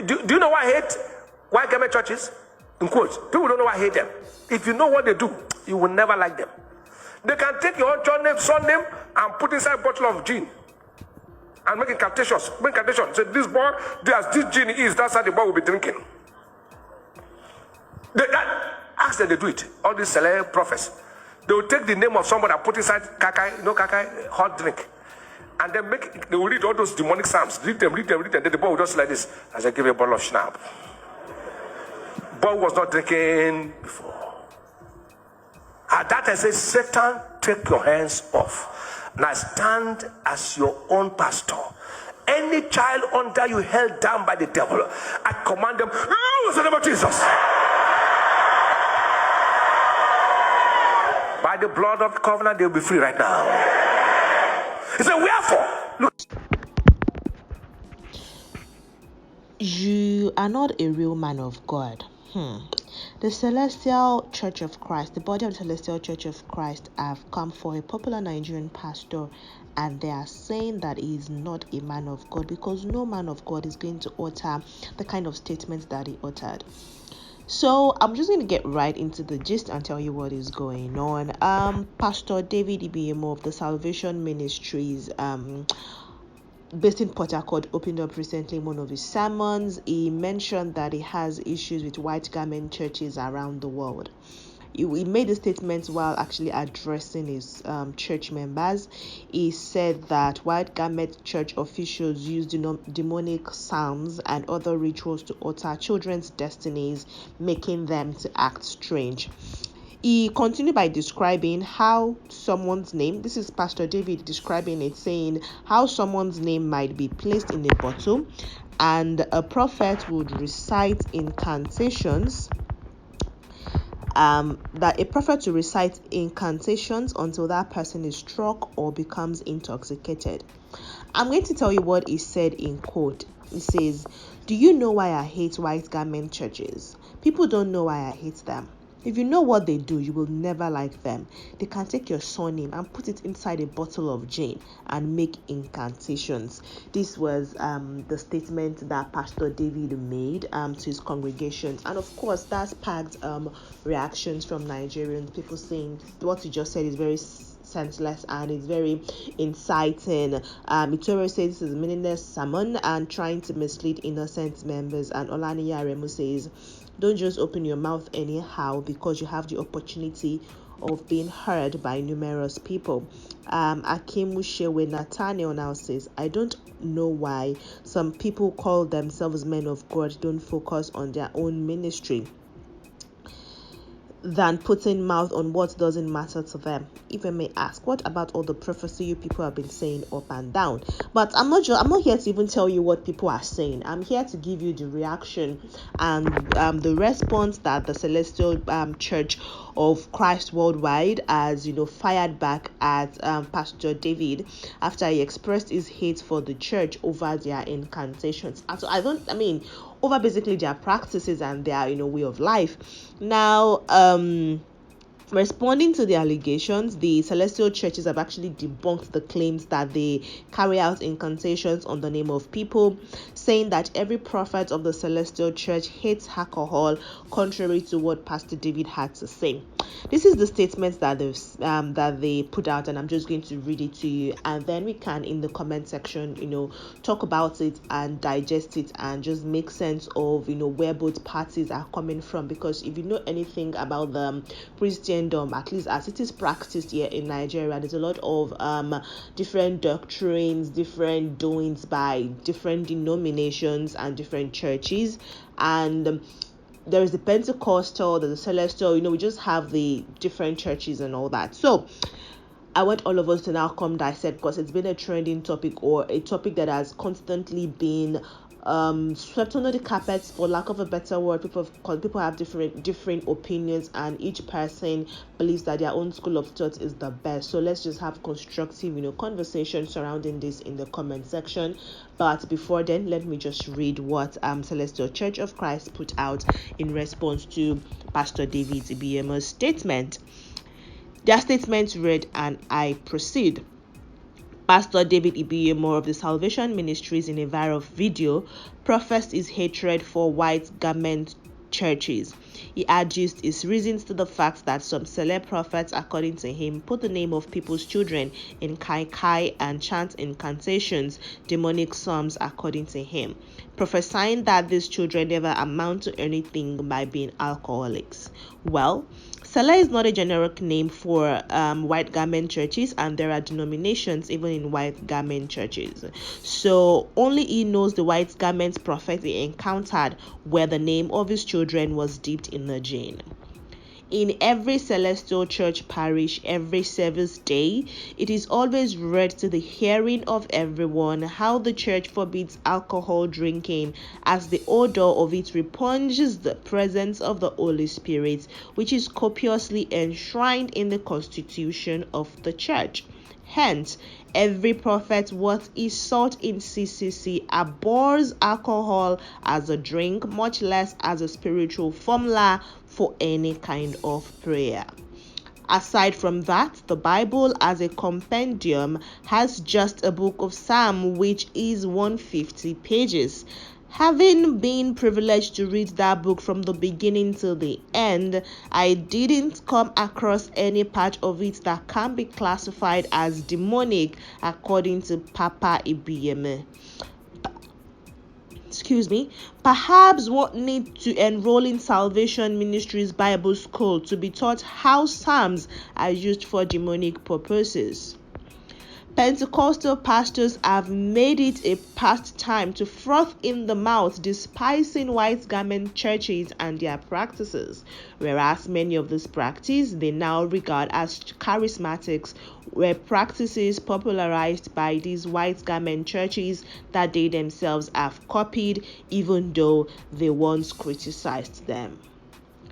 Do you know why I hate white garment churches? In quotes, people don't know why I hate them. If you know what they do, you will never like them. They can take your own son name and put inside a bottle of gin and make incantations. Say this boy, as this gin is, that's how the boy will be drinking. Ask them, they do it. All these celeb prophets, they will take the name of somebody and put inside kakai, kakai, hot drink, and then they will read all those demonic psalms. Read them. Then the boy will just like this. As I give you a bottle of schnapp. Boy was not drinking before. At that I say, Satan, take your hands off. Now stand as your own pastor. Any child under you held down by the devil, I command them, loose in the name of Jesus. By the blood of the covenant, they'll be free right now. He said, wherefore? Look. You are not a real man of God. The Celestial Church of Christ, the body of the Celestial Church of Christ, have come for a popular Nigerian pastor, and they are saying that he is not a man of God, because no man of God is going to utter the kind of statements that he uttered. So I'm just going to get right into the gist and tell you what is going on. Pastor David Ibiyiomie of the Salvation Ministries, based in Port Harcourt, opened up recently in one of his sermons. He mentioned that he has issues with white garment churches around the world. He made a statement while actually addressing his church members. He said that white garment church officials use demonic psalms and other rituals to alter children's destinies, making them to act strange. He continued by describing how someone's name, this is Pastor David describing it, saying how someone's name might be placed in a bottle and a prophet would recite incantations, that a prophet will recite incantations until that person is struck or becomes intoxicated. I'm going to tell you what he said in quote. He says, "Do you know why I hate white garment churches? People don't know why I hate them. If you know what they do, you will never like them. They can take your surname and put it inside a bottle of gin and make incantations." This was the statement that Pastor David made to his congregations. And of course, that sparked reactions from Nigerians, people saying what he just said is very senseless and it's very inciting. Itoro says this is a meaningless sermon and trying to mislead innocent members. And Olaniyi Aremu says, don't just open your mouth anyhow because you have the opportunity of being heard by numerous people. Akemushewe Nathaniel now says, I don't know why some people call themselves men of God don't focus on their own ministry than putting mouth on what doesn't matter to them. If I may ask, what about all the prophecy you people have been saying up and down? But I'm not here to even tell you what people are saying. I'm here to give you the reaction and the response that the Celestial Church of Christ Worldwide has fired back at Pastor David after he expressed his hate for the church over their incantations. And so over basically their practices and their way of life. Now, responding to the allegations, the Celestial Churches have actually debunked the claims that they carry out incantations on the name of people, saying that every prophet of the Celestial Church hates alcohol, contrary to what Pastor David had to say. This is the statement that they put out, and I'm just going to read it to you, and then we can, in the comment section, talk about it and digest it and just make sense of where both parties are coming from. Because if you know anything about the Christendom, at least as it is practiced here in Nigeria, there's a lot of different doctrines, different doings by different denominations and different churches, and there is the Pentecostal, there's the Celestial, we just have the different churches and all that. So I want all of us to now come dissect, because it's been a trending topic, or a topic that has constantly been swept under the carpets, for lack of a better word. People have different opinions, and each person believes that their own school of thought is the best. So let's just have constructive conversation surrounding this in the comment section. But before then, let me just read what Celestial Church of Christ put out in response to Pastor David Ibiyiomie's statement. Their statement read, and I proceed. Pastor David Ibiyiomie of the Salvation Ministries, in a viral video, professed his hatred for white garment churches. He adduced his reasons to the fact that some celeb prophets, according to him, put the name of people's children in kai and chant incantations, demonic psalms, according to him, prophesying that these children never amount to anything by being alcoholics. Well, Sele is not a generic name for white garment churches, and there are denominations even in white garment churches. So only he knows the white garment prophet he encountered where the name of his children was dipped in the gin. In every celestial church parish, every service day, it is always read to the hearing of everyone how the church forbids alcohol drinking, as the odor of it repunges the presence of the Holy Spirit, which is copiously enshrined in the constitution of the church. Hence, every prophet what is sought in CCC abhors alcohol as a drink, much less as a spiritual formula for any kind of prayer. Aside from that, the Bible as a compendium has just a book of Psalm, which is 150 pages. Having been privileged to read that book from the beginning till the end, I didn't come across any part of it that can be classified as demonic, according to Papa Ibiyiomie. Perhaps one need to enroll in Salvation Ministries Bible School to be taught how psalms are used for demonic purposes. Pentecostal pastors have made it a pastime to froth in the mouth, despising white garment churches and their practices, whereas many of these practices they now regard as charismatics, were practices popularized by these white garment churches that they themselves have copied, even though they once criticized them.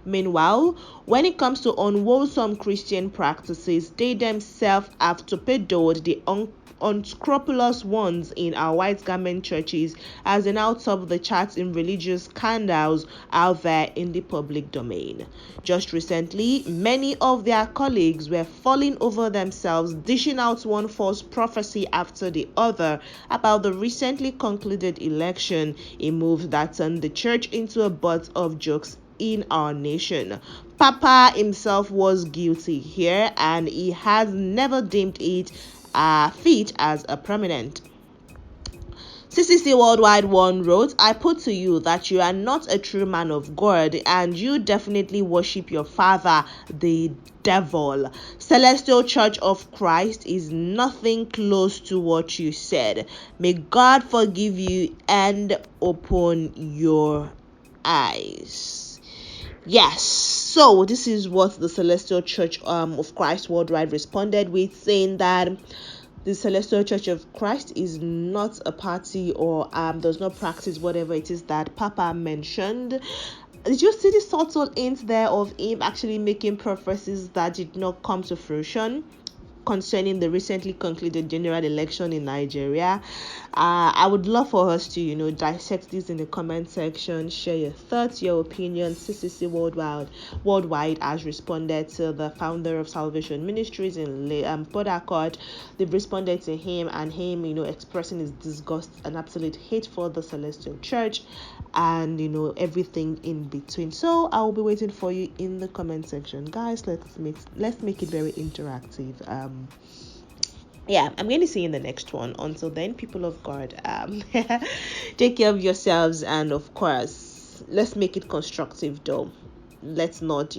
Meanwhile, when it comes to unwholesome Christian practices, they themselves have torpedoed the unscrupulous ones in our white garment churches, as they now top the charts in religious scandals out there in the public domain. Just recently, many of their colleagues were falling over themselves, dishing out one false prophecy after the other about the recently concluded election, a move that turned the church into a butt of jokes in our nation. Papa himself was guilty here, and he has never deemed it fit as a prominent. CCC Worldwide One wrote, I put to you that you are not a true man of God, and you definitely worship your father, the devil. Celestial Church of Christ is nothing close to what you said. May God forgive you and open your eyes. Yes, so this is what the Celestial Church of Christ Worldwide responded with, saying that the Celestial Church of Christ is not a party or does not practice whatever it is that Papa mentioned. Did you see the subtle hint there of him actually making prophecies that did not come to fruition concerning the recently concluded general election in Nigeria? I would love for us to dissect this in the comment section. Share your thoughts, your opinions. CCC Worldwide has responded to the founder of Salvation Ministries in Port Harcourt. They've responded to him, and him expressing his disgust and absolute hate for the Celestial Church, and everything in between. So I will be waiting for you in the comment section, guys. Let's make it very interactive. I'm going to see you in the next one. Until then, people of God, take care of yourselves, and of course, let's make it constructive though. Let's not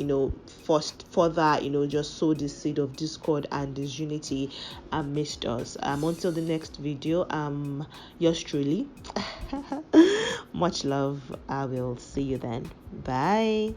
further just sow the seed of discord and disunity amidst us. Until the next video, yours truly. Much love. I will see you then. Bye.